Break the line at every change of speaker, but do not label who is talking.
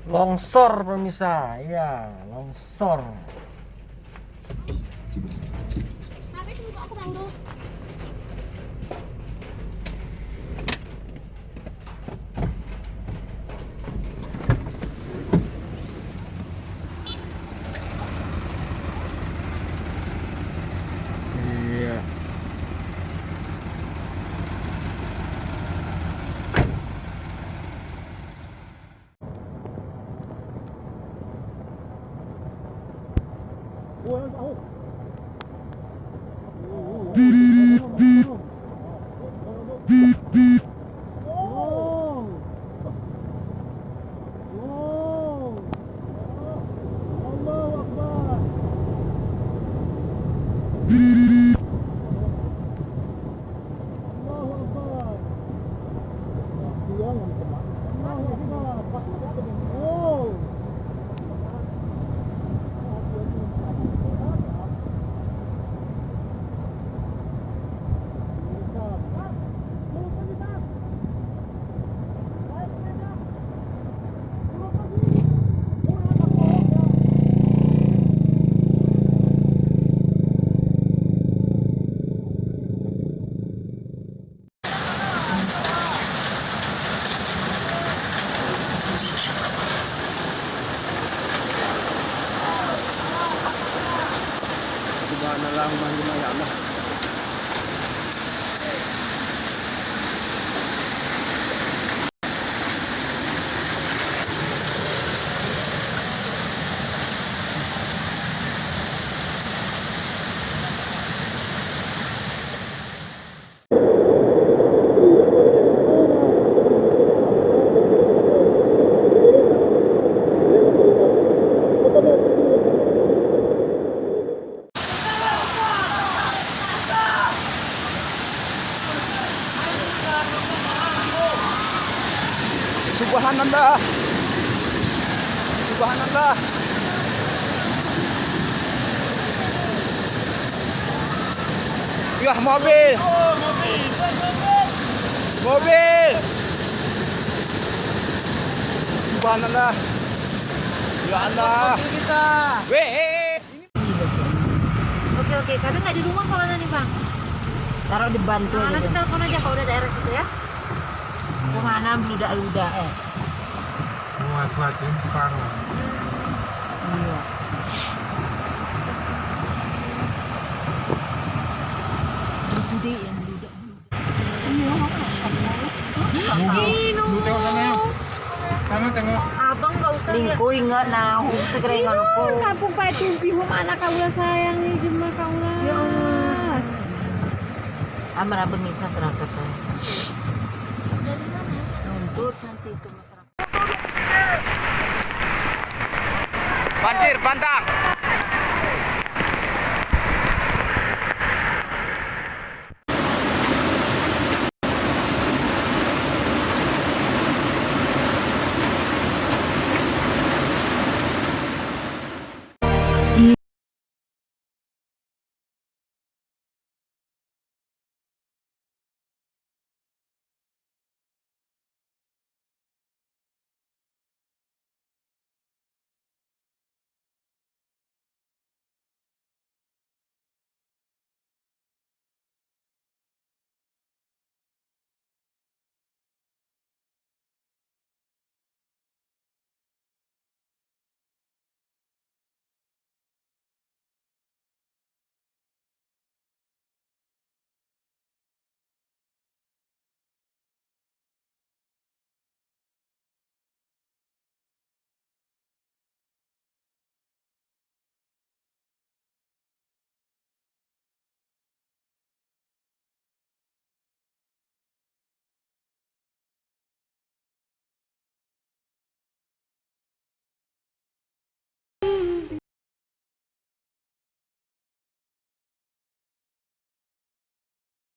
Longsor pemirsa, ya longsor.
Habis buka aku bang tuh.
Iya. Subhanallah, ya Allah. Subhanallah. Subhanallah. Yah, mobil. Mobil. Subhanallah. Ya Allah. Weh.
Oke, kami nggak di rumah soalnya nih bang.
Taruh di bantu
Nah,
aja.
nanti telepon aja kalau udah daerah situ ya.
Kemana beludak-ludak
Muat-muatin parah.
Iya. Itu deh yang beludak.
Minum.
Kamu tengok.
Abang nggak usah lihat.
Lingkui nggak nahu segera ngaluku.
Kampung Patumpi mana kaulah sayang nih jemaah kaulah. Ya Allah.
Amar abang ngis masyarakat. Nuntut nanti itu masyarakat.
Banjir bandang.